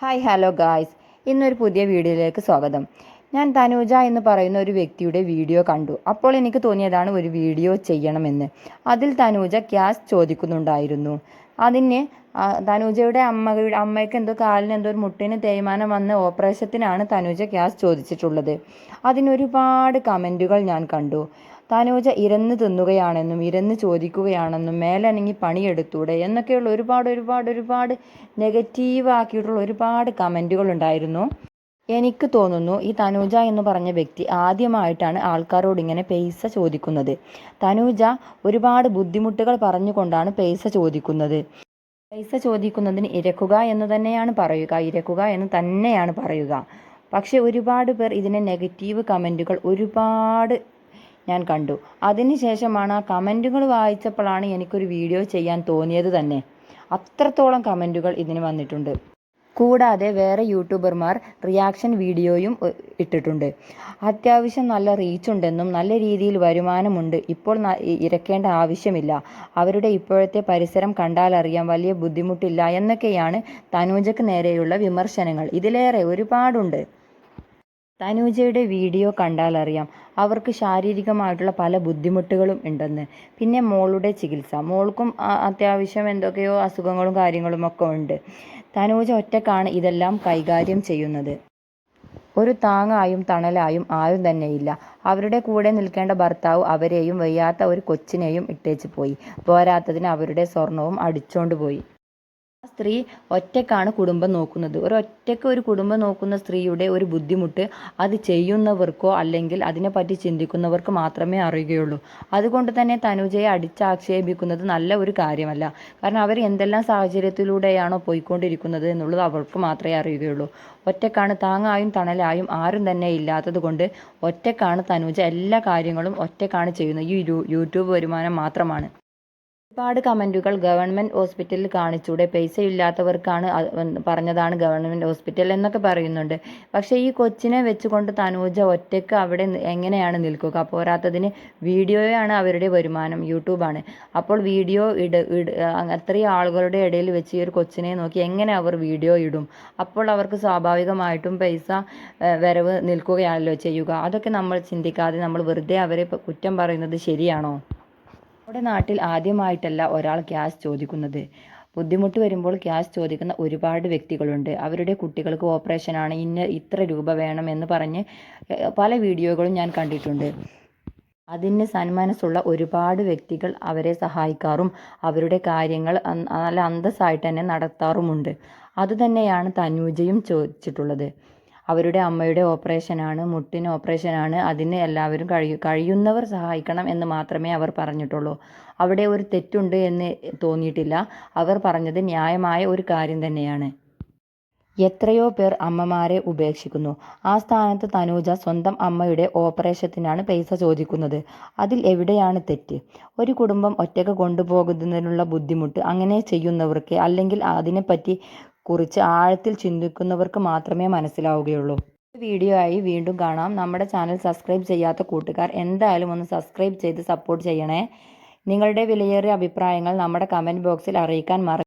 Hi hello guys, ഇന്നൊരു പുതിയ വീഡിയോയിലേക്ക് സ്വാഗതം. ഞാൻ തനൂജ എന്ന് പറയുന്ന ഒരു വ്യക്തിയുടെ വീഡിയോ കണ്ടു. അപ്പോൾ എനിക്ക് തോന്നിയതാണ് ഒരു വീഡിയോ ചെയ്യണമെന്ന്. അതിൽ തനൂജ ക്യാഷ് ചോദിക്കുന്നുണ്ടായിരുന്നു. അതിന് തനൂജയുടെ അമ്മയ്ക്ക് എന്തോ കാലിന് എന്തോ ഒരു മുട്ടിന് തേയ്മാനം വന്ന് ഓപ്പറേഷത്തിനാണ് തനൂജ ക്യാഷ് ചോദിച്ചിട്ടുള്ളത്. അതിനൊരുപാട് കമൻറ്റുകൾ ഞാൻ കണ്ടു. തനൂജ ഇരന്ന് തിന്നുകയാണെന്നും ഇരന്ന് ചോദിക്കുകയാണെന്നും മേലനങ്ങി പണിയെടുത്തൂടെ എന്നൊക്കെയുള്ള ഒരുപാട് നെഗറ്റീവ് ആക്കിയിട്ടുള്ള ഒരുപാട് കമൻറ്റുകൾ ഉണ്ടായിരുന്നു. എനിക്ക് തോന്നുന്നു ഈ തനൂജ എന്ന് പറഞ്ഞ വ്യക്തി ആദ്യമായിട്ടാണ് ആൾക്കാരോട് ഇങ്ങനെ പൈസ ചോദിക്കുന്നത്. തനൂജ ഒരുപാട് ബുദ്ധിമുട്ടുകൾ പറഞ്ഞുകൊണ്ടാണ് പൈസ ചോദിക്കുന്നത്. പൈസ ചോദിക്കുന്നതിന് ഇരക്കുക എന്ന് തന്നെയാണ് പറയുക. പക്ഷെ ഒരുപാട് പേർ ഇതിനെ നെഗറ്റീവ് കമൻറ്റുകൾ ഒരുപാട് ഞാൻ കണ്ടു. അതിനുശേഷമാണ് ആ കമൻറ്റുകൾ വായിച്ചപ്പോഴാണ് എനിക്കൊരു വീഡിയോ ചെയ്യാൻ തോന്നിയത് തന്നെ. അത്രത്തോളം കമൻറ്റുകൾ ഇതിന് വന്നിട്ടുണ്ട്. കൂടാതെ വേറെ യൂട്യൂബർമാർ റിയാക്ഷൻ വീഡിയോയും ഇട്ടിട്ടുണ്ട്. അത്യാവശ്യം നല്ല റീച്ചുണ്ടെന്നും നല്ല രീതിയിൽ വരുമാനമുണ്ട്, ഇപ്പോൾ ഇരക്കേണ്ട ആവശ്യമില്ല, അവരുടെ ഇപ്പോഴത്തെ പരിസരം കണ്ടാലറിയാം, വലിയ ബുദ്ധിമുട്ടില്ല എന്നൊക്കെയാണ് തനൂജയ്ക്ക് നേരെയുള്ള വിമർശനങ്ങൾ. ഇതിലേറെ ഒരുപാടുണ്ട്. തനൂജയുടെ വീഡിയോ കണ്ടാലറിയാം അവർക്ക് ശാരീരികമായിട്ടുള്ള പല ബുദ്ധിമുട്ടുകളും ഉണ്ടെന്ന്. പിന്നെ മോളുടെ ചികിത്സ, മോൾക്കും അത്യാവശ്യം എന്തൊക്കെയോ അസുഖങ്ങളും കാര്യങ്ങളും ഒക്കെ ഉണ്ട്. തനൂജ ഒറ്റക്കാണ് ഇതെല്ലാം കൈകാര്യം ചെയ്യുന്നത്. ഒരു താങ്ങായും തണലായും ആരും തന്നെയില്ല. അവരുടെ കൂടെ നിൽക്കേണ്ട ഭർത്താവ് അവരെയും വയ്യാത്ത ഒരു കൊച്ചിനെയും ഇട്ടേച്ച് പോയി. പോരാത്തതിന് അവരുടെ സ്വർണവും അടിച്ചോണ്ട് പോയി. സ്ത്രീ ഒറ്റക്കാണ് കുടുംബം നോക്കുന്നത്. ഒരു കുടുംബം നോക്കുന്ന സ്ത്രീയുടെ ഒരു ബുദ്ധിമുട്ട് അത് ചെയ്യുന്നവർക്കോ അല്ലെങ്കിൽ അതിനെപ്പറ്റി ചിന്തിക്കുന്നവർക്ക് മാത്രമേ അറിയുകയുള്ളൂ. അതുകൊണ്ട് തന്നെ തനുജയെ അടിച്ചാക്ഷേപിക്കുന്നത് നല്ല ഒരു കാര്യമല്ല. കാരണം അവർ എന്തെല്ലാം സാഹചര്യത്തിലൂടെയാണോ പോയിക്കൊണ്ടിരിക്കുന്നത് എന്നുള്ളത് അവർക്ക് മാത്രമേ അറിയുകയുള്ളൂ. ഒറ്റക്കാണ്, താങ്ങായും തണലായും ആരും തന്നെ ഇല്ലാത്തത് കൊണ്ട് ഒറ്റക്കാണ് തനുജ എല്ലാ കാര്യങ്ങളും ഒറ്റക്കാണ് ചെയ്യുന്നത്. ഈ യൂട്യൂബ് വരുമാനം മാത്രമാണ്. ഒരുപാട് കമൻറ്റുകൾ ഗവൺമെൻറ് ഹോസ്പിറ്റലിൽ കാണിച്ചൂടെ, പൈസ ഇല്ലാത്തവർക്കാണ് പറഞ്ഞതാണ് ഗവൺമെൻറ് ഹോസ്പിറ്റൽ എന്നൊക്കെ പറയുന്നുണ്ട്. പക്ഷേ ഈ കൊച്ചിനെ വെച്ചുകൊണ്ട് തനൂജ ഒറ്റയ്ക്ക് അവിടെ എങ്ങനെയാണ് നിൽക്കുക? പോരാത്തതിന് വീഡിയോയാണ് അവരുടെ വരുമാനം, യൂട്യൂബാണ്. അപ്പോൾ വീഡിയോ അത്രയും ആളുകളുടെ ഇടയിൽ വെച്ച് ഈ ഒരു കൊച്ചിനെ നോക്കി എങ്ങനെ അവർ വീഡിയോ ഇടും? അപ്പോൾ അവർക്ക് സ്വാഭാവികമായിട്ടും പൈസ വരവ് നിൽക്കുകയാണല്ലോ ചെയ്യുക. അതൊക്കെ നമ്മൾ ചിന്തിക്കാതെ നമ്മൾ വെറുതെ അവരെ കുറ്റം പറയുന്നത് ശരിയാണോ? നമ്മുടെ നാട്ടിൽ ആദ്യമായിട്ടല്ല ഒരാൾ ക്യാഷ് ചോദിക്കുന്നത്. ബുദ്ധിമുട്ട് വരുമ്പോൾ ക്യാഷ് ചോദിക്കുന്ന ഒരുപാട് വ്യക്തികളുണ്ട്. അവരുടെ കുട്ടികൾക്ക് ഓപ്പറേഷനാണ്, ഇത്ര രൂപ വേണം എന്ന് പറഞ്ഞ് പല വീഡിയോകളും ഞാൻ കണ്ടിട്ടുണ്ട്. അതിന് സന്മനസ്സുള്ള ഒരുപാട് വ്യക്തികൾ അവരെ സഹായിക്കാറും അവരുടെ കാര്യങ്ങൾ നല്ല അന്തസ്സായിട്ട് തന്നെ നടത്താറുമുണ്ട്. അതുതന്നെയാണ് തനൂജയും ചോദിച്ചിട്ടുള്ളത്. അവരുടെ അമ്മയുടെ ഓപ്പറേഷനാണ്, മുട്ടിന് ഓപ്പറേഷനാണ്, അതിന് എല്ലാവരും കഴിയുന്നവർ സഹായിക്കണം എന്ന് മാത്രമേ അവർ പറഞ്ഞിട്ടുള്ളൂ. അവിടെ ഒരു തെറ്റുണ്ട് എന്ന് തോന്നിയിട്ടില്ല. അവർ പറഞ്ഞത് ന്യായമായ ഒരു കാര്യം തന്നെയാണ്. എത്രയോ പേർ അമ്മമാരെ ഉപേക്ഷിക്കുന്നു. ആ സ്ഥാനത്ത് തനൂജ സ്വന്തം അമ്മയുടെ ഓപ്പറേഷത്തിനാണ് പൈസ ചോദിക്കുന്നത്. അതിൽ എവിടെയാണ് തെറ്റ്? ഒരു കുടുംബം ഒറ്റയ്ക്ക് കൊണ്ടുപോകുന്നതിനുള്ള ബുദ്ധിമുട്ട് അങ്ങനെ ചെയ്യുന്നവർക്ക് അല്ലെങ്കിൽ അതിനെപ്പറ്റി കുറിച്ച് ആഴത്തിൽ ചിന്തിക്കുന്നവർക്ക് മാത്രമേ മനസ്സിലാവുകയുള്ളൂ. വീഡിയോ ആയി വീണ്ടും കാണാം. നമ്മുടെ ചാനൽ സബ്സ്ക്രൈബ് ചെയ്യാത്ത കൂട്ടുകാർ എന്തായാലും ഒന്ന് സബ്സ്ക്രൈബ് ചെയ്ത് സപ്പോർട്ട് ചെയ്യണേ. നിങ്ങളുടെ വിലയേറിയ അഭിപ്രായങ്ങൾ നമ്മുടെ കമൻറ്റ് ബോക്സിൽ അറിയിക്കാൻ